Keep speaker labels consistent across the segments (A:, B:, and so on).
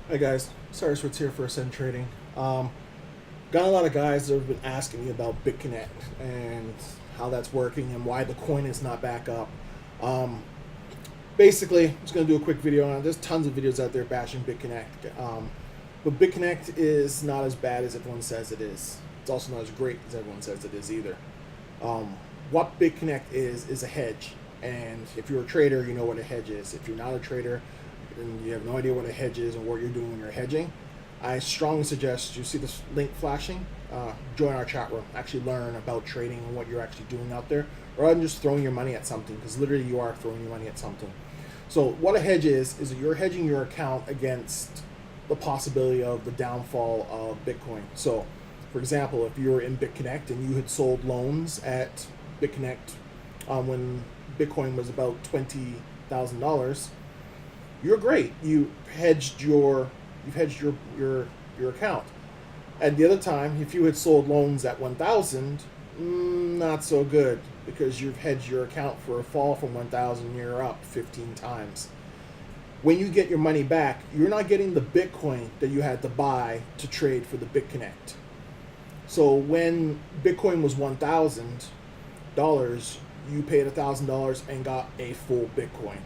A: Hey guys, Cyrus here for Ascendtrading. Got a lot of guys that have been asking me about BitConnect and how that's working and why the coin is not back up. Um, Basically, I'm just going to do a quick video on it. There's tons of videos out there bashing BitConnect. But BitConnect is not as bad as everyone says it is. It's also not as great as everyone says it is either. What BitConnect is a hedge. And if you're a trader, you know what a hedge is. If you're not a trader, and you have no idea what a hedge is and what you're doing when you're hedging, I strongly suggest you see this link flashing, join our chat room, actually learn about trading and what you're actually doing out there, rather than just throwing your money at something, because literally you are throwing your money at something. So what a hedge is that you're hedging your account against the possibility of the downfall of Bitcoin. So, for example, if you were in BitConnect and you had sold loans at BitConnect when Bitcoin was about $20,000, you're great. You've hedged your account. And the other time, if you had sold loans at 1,000, not so good, because you've hedged your account for a fall from 1,000. You're up 15 times. When you get your money back, you're not getting the Bitcoin that you had to buy to trade for the BitConnect. So when Bitcoin was $1,000, you paid $1,000 and got a full Bitcoin.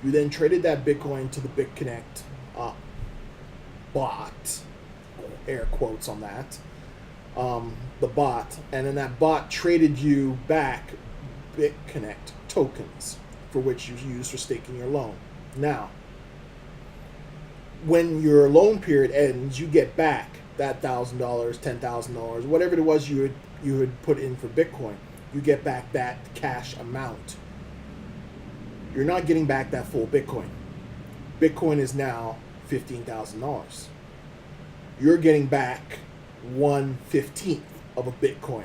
A: You then traded that Bitcoin to the BitConnect bot, air quotes on that, the bot, and then that bot traded you back BitConnect tokens, for which you use for staking your loan. Now, when your loan period ends, you get back that $1,000, $10,000, whatever it was you had put in for Bitcoin. You get back that cash amount. You're not getting back that full Bitcoin. Bitcoin is now $15,000. You're getting back 1/15 of a Bitcoin.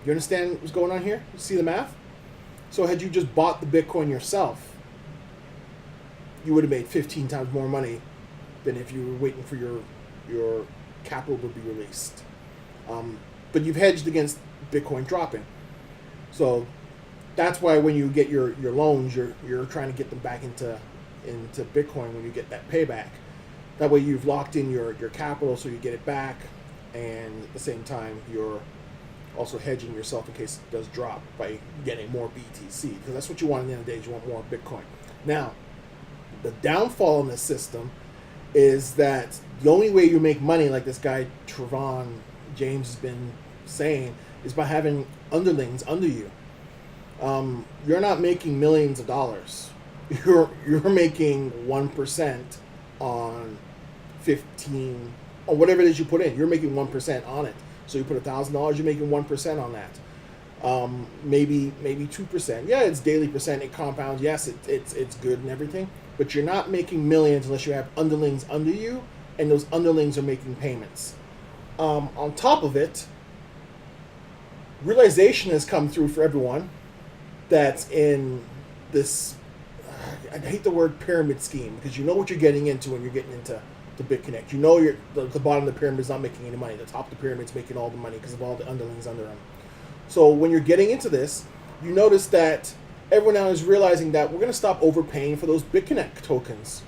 A: You understand what's going on here? You see the math? So had you just bought the Bitcoin yourself, you would have made 15 times more money than if you were waiting for your capital to be released. But you've hedged against Bitcoin dropping. So that's why when you get your loans, you're trying to get them back into Bitcoin when you get that payback. That way you've locked in your capital so you get it back, and at the same time you're also hedging yourself in case it does drop by getting more BTC, because that's what you want at the end of the day, is you want more Bitcoin. Now, the downfall in this system is that the only way you make money, like this guy Trevon James has been saying, is by having underlings under you. You're not making millions of dollars. You're making 1% on 15, or whatever it is you put in. You're making 1% on it. So you put $1,000, you're making 1% on that. Maybe 2%. Yeah, it's daily percent. It compounds. Yes, it's good and everything. But you're not making millions unless you have underlings under you, and those underlings are making payments. On top of it, realization has come through for everyone that's in this, I hate the word pyramid scheme, because you know what you're getting into when you're getting into the BitConnect. You know the bottom of the pyramid is not making any money. The top of the pyramid is making all the money because of all the underlings under them. So when you're getting into this, you notice that everyone now is realizing that we're going to stop overpaying for those BitConnect tokens.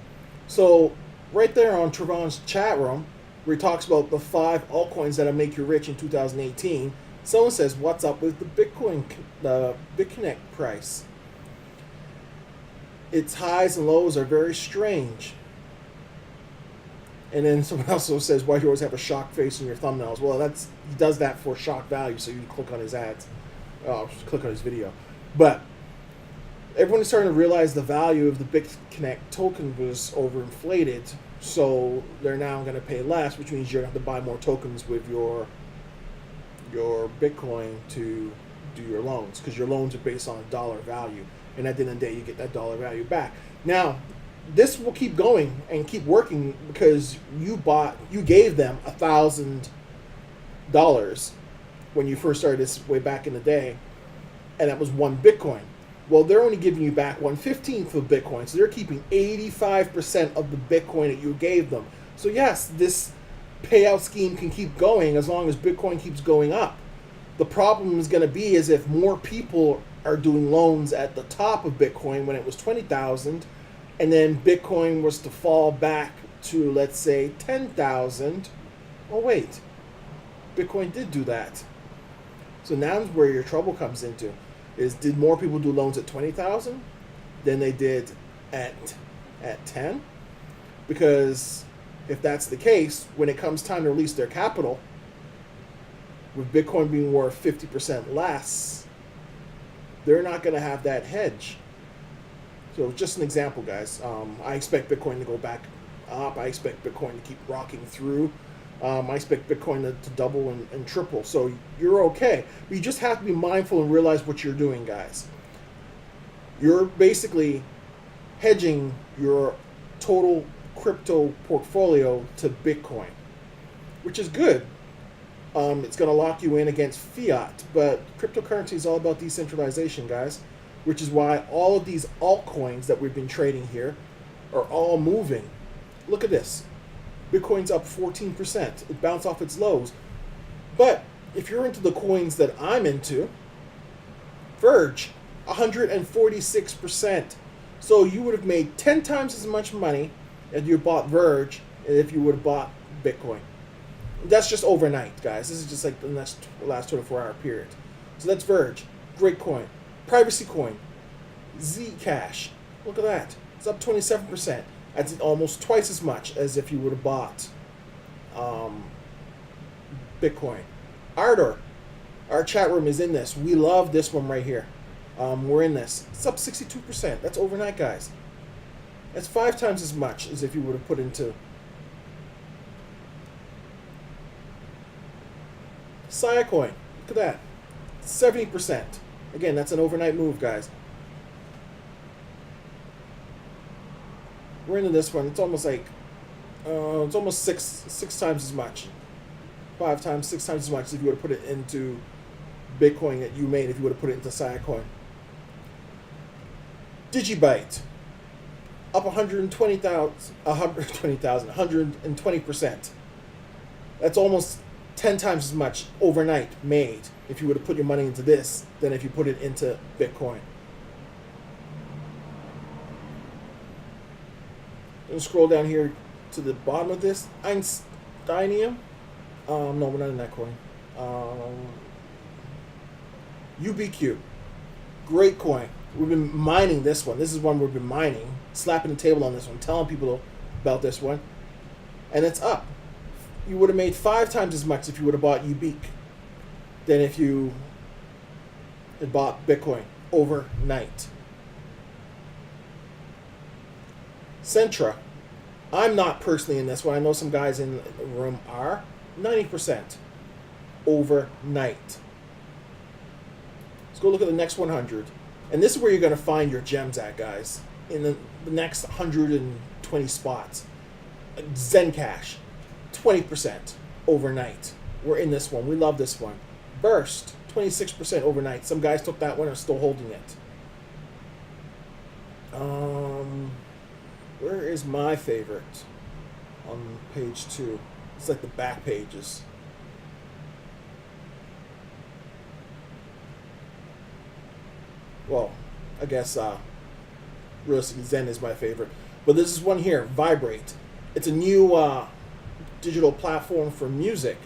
A: So right there on Trevon's chat room, where he talks about the 5 altcoins that'll make you rich in 2018, someone says, what's up with the BitConnect price? Its highs and lows are very strange. And then someone else also says, why do you always have a shock face in your thumbnails? Well, he does that for shock value, so you click on his ads. Click on his video. But everyone is starting to realize the value of the BitConnect token was overinflated, so they're now going to pay less, which means you're going to have to buy more tokens with your Bitcoin to do your loans, because your loans are based on a dollar value, and at the end of the day you get that dollar value back. Now this will keep going and keep working, because you gave them $1,000 when you first started this way back in the day, and that was 1 Bitcoin. Well, they're only giving you back 1/15 of Bitcoin, so they're keeping 85% of the Bitcoin that you gave them. So yes, this payout scheme can keep going as long as Bitcoin keeps going up. The problem is going to be is if more people are doing loans at the top of Bitcoin when it was 20,000, and then Bitcoin was to fall back to, let's say, 10,000. Oh, wait. Bitcoin did do that. So now is where your trouble comes into. Is did more people do loans at 20,000 than they did at 10? Because if that's the case, when it comes time to release their capital, with Bitcoin being worth 50% less, they're not going to have that hedge. So just an example, guys. I expect Bitcoin to go back up. I expect Bitcoin to keep rocking through. I expect Bitcoin to double and triple. So you're okay. But you just have to be mindful and realize what you're doing, guys. You're basically hedging your total crypto portfolio to Bitcoin, which is good. It's going to lock you in against fiat, but cryptocurrency is all about decentralization, guys, which is why all of these altcoins that we've been trading here are all moving. Look at this. Bitcoin's up 14%. It bounced off its lows. But if you're into the coins that I'm into, Verge, 146%. So you would have made 10 times as much money if you bought Verge as if you would have bought Bitcoin. That's just overnight, guys. This is just like the last 24-hour period. So that's Verge. Great coin. Privacy coin. Zcash. Look at that. It's up 27%. That's almost twice as much as if you would have bought Bitcoin. Ardor. Our chat room is in this. We love this one right here. We're in this. It's up 62%. That's overnight, guys. That's 5 times as much as if you would have put into Litecoin. Look at that. 70%. Again, that's an overnight move, guys. We're into this one. It's almost like it's almost six times as much. 5 times, 6 times as much as if you would have put it into Bitcoin that you made if you would have put it into Litecoin. Digibyte up 120%. That's almost 10 times as much overnight made if you would have put your money into this than if you put it into Bitcoin. And scroll down here to the bottom of this. Einsteinium. No, we're not in that coin. UBQ. Great coin. We've been mining this one. This is one we've been mining. Slapping the table on this one. Telling people about this one. And it's up. You would have made 5 times as much if you would have bought UBQ than if you had bought Bitcoin overnight. Centra. I'm not personally in this one. I know some guys in the room are. 90% overnight. Let's go look at the next 100. And this is where you're going to find your gems at, guys. In the next 120 spots. Zencash. 20% overnight. We're in this one. We love this one. Burst. 26% overnight. Some guys took that one and are still holding it. Where is my favorite? On page 2. It's like the back pages. Well, I guess realistically Zen is my favorite. But this is one here, Vibrate. It's a new digital platform for music.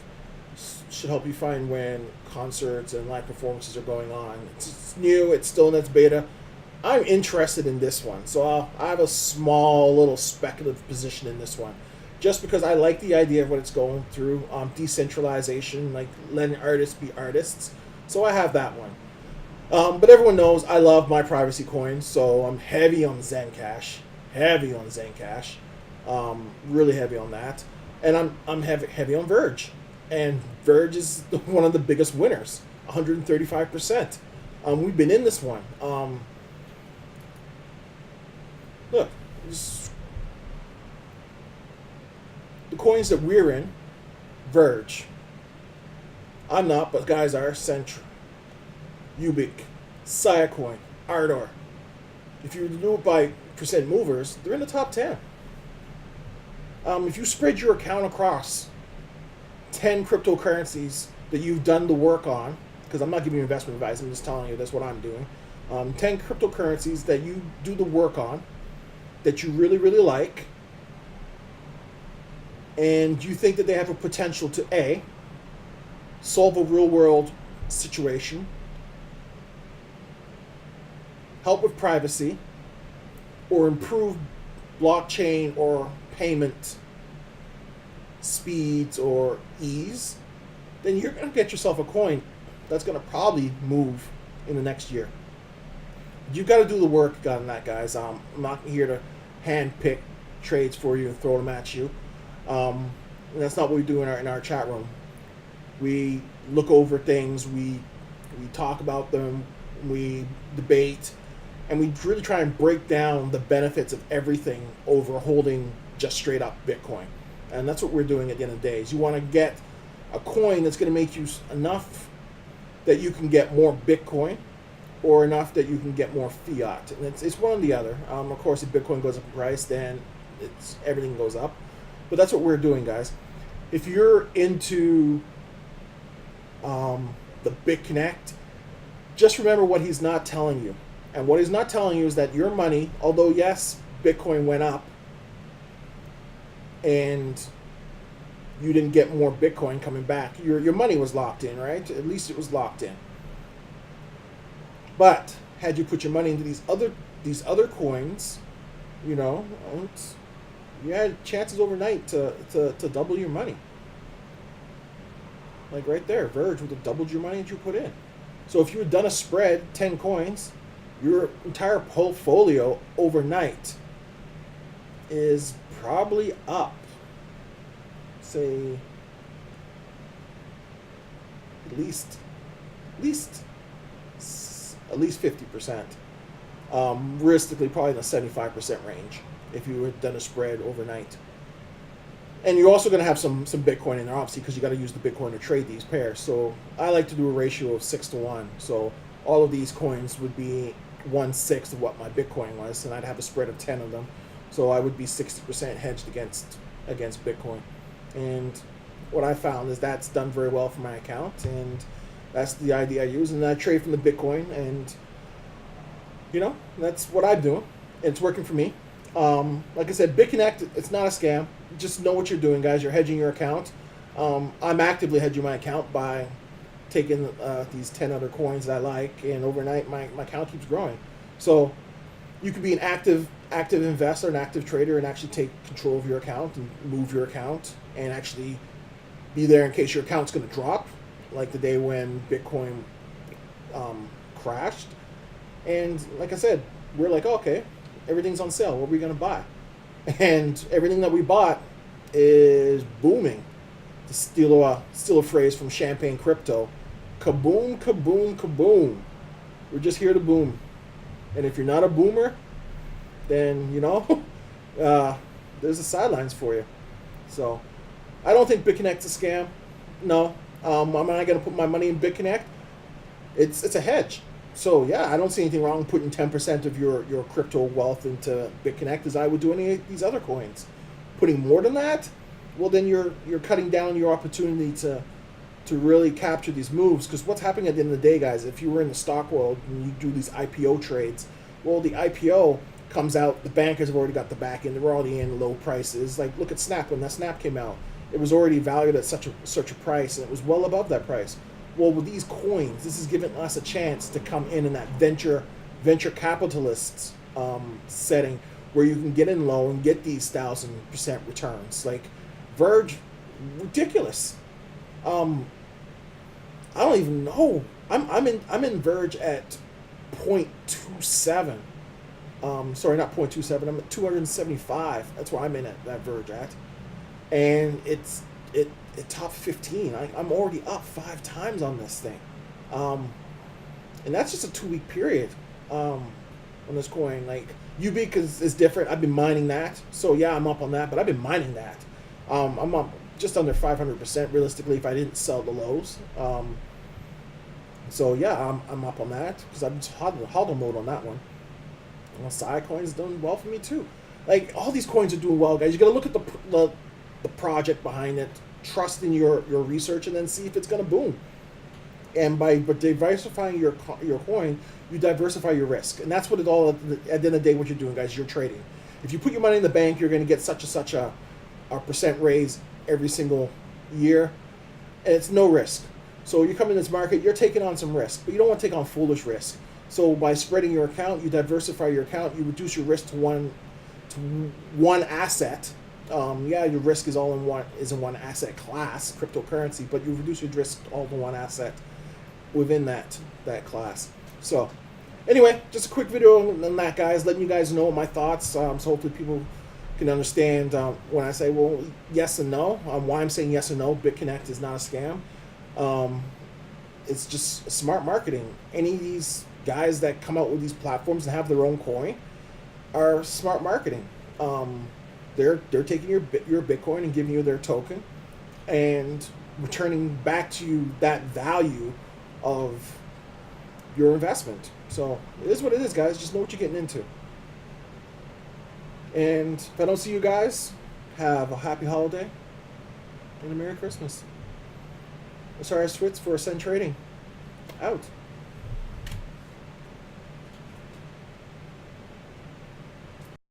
A: Should help you find when concerts and live performances are going on. It's new. It's still in its beta. I'm interested in this one, so I have a small little speculative position in this one, just because I like the idea of what it's going through, decentralization, like letting artists be artists. So I have that one. But everyone knows I love my privacy coins, so I'm heavy on Zencash, really heavy on that, and I'm heavy on Verge, and Verge is one of the biggest winners, 135%. We've been in this one. Look, the coins that we're in, Verge. I'm not, but guys are. Centra, UBIC, Litecoin, Ardor. If you do it by percent movers, they're in the top 10. If you spread your account across 10 cryptocurrencies that you've done the work on, because I'm not giving you investment advice, I'm just telling you that's what I'm doing. 10 cryptocurrencies that you do the work on, that you really, really like, and you think that they have a potential to A, solve a real world situation, help with privacy, or improve blockchain or payment speeds or ease, then you're going to get yourself a coin that's going to probably move in the next year. You've got to do the work on that, guys. I'm not here to hand pick trades for you and throw them at you. And that's not what we do in our chat room. We look over things, we talk about them, we debate, and we really try and break down the benefits of everything over holding just straight up Bitcoin. And that's what we're doing at the end of the day. Is you want to get a coin that's going to make you enough that you can get more Bitcoin, or enough that you can get more fiat. And it's one or the other. Of course, if Bitcoin goes up in price, then everything goes up. But that's what we're doing, guys. If you're into the BitConnect, just remember what he's not telling you. And what he's not telling you is that your money, although yes, Bitcoin went up and you didn't get more Bitcoin coming back, your money was locked in, right? At least it was locked in. But had you put your money into these other coins, you know, you had chances overnight to double your money. Like right there, Verge would have doubled your money that you put in. So if you had done a spread, 10 coins, your entire portfolio overnight is probably up, say, at least 50%. Realistically, probably in the 75% range if you had done a spread overnight. And you're also going to have some Bitcoin in there, obviously, because you got to use the Bitcoin to trade these pairs. So I like to do a ratio of 6-to-1. So all of these coins would be 1/6 of what my Bitcoin was, and I'd have a spread of 10 of them. So I would be 60% hedged against Bitcoin. And what I found is that's done very well for my account, and that's the idea I use. And I trade from the Bitcoin, and you know, that's what I'm doing. It's working for me. Like I said, BitConnect, it's not a scam. Just know what you're doing, guys. You're hedging your account. I'm actively hedging my account by taking these 10 other coins that I like, and overnight my account keeps growing. So you could be an active investor, an active trader, and actually take control of your account and move your account and actually be there in case your account's going to drop, like the day when Bitcoin crashed. And like I said, we're like, okay, everything's on sale. What are we going to buy? And everything that we bought is booming. To steal a phrase from Champagne Crypto, kaboom, kaboom, kaboom. We're just here to boom. And if you're not a boomer, then, you know, there's the sidelines for you. So I don't think BitConnect's a scam. No. Am I going to put my money in BitConnect? It's a hedge. So yeah, I don't see anything wrong with putting 10% of your crypto wealth into BitConnect as I would do any of these other coins. Putting more than that, well then you're cutting down your opportunity to really capture these moves. Because what's happening at the end of the day, guys, if you were in the stock world and you do these IPO trades, well, the IPO comes out, the bankers have already got the back end, they're already in low prices. Like look at Snap. When that Snap came out, it was already valued at such a price, and it was well above that price. Well, with these coins, this is giving us a chance to come in that venture capitalists setting where you can get in low and get these 1,000% returns. Like Verge, ridiculous. I don't even know. I'm in Verge at 0.27. Sorry, not 0.27. I'm at 275. That's where I'm in at that Verge at, and it top 15. I'm already up 5 times on this thing, and that's just a 2-week period on this coin. Like Ubiq is different. I've been mining that, so yeah, I'm up on that. But I've been mining that. I'm up just under 500% realistically if I didn't sell the lows. So yeah, I'm up on that because I'm just hodl mode on that one. Well, Sidecoin's doing well for me too. Like all these coins are doing well, guys. You got to look at the project behind it. Trust in your research, and then see if it's going to boom. And by diversifying your coin, you diversify your risk, and that's what it all at the end of the day what you're doing, guys. You're trading. If you put your money in the bank, you're going to get such a percent raise every single year, and it's no risk. So you come in this market, you're taking on some risk, but you don't want to take on foolish risk. So by spreading your account, you diversify your account, you reduce your risk to one asset. Yeah, your risk is all in one asset class, cryptocurrency, but you reduce your risk all to one asset within that class. So anyway, just a quick video on that, guys, letting you guys know my thoughts. So hopefully people can understand when I say, well, yes and no, why I'm saying yes and no. BitConnect is not a scam. It's just smart marketing. Any of these guys that come out with these platforms and have their own coin are smart marketing. They're taking your Bitcoin and giving you their token and returning back to you that value of your investment. So it is what it is, guys. Just know what you're getting into. And if I don't see you guys, have a happy holiday and a Merry Christmas. Osirus for Ascendtrading. Out.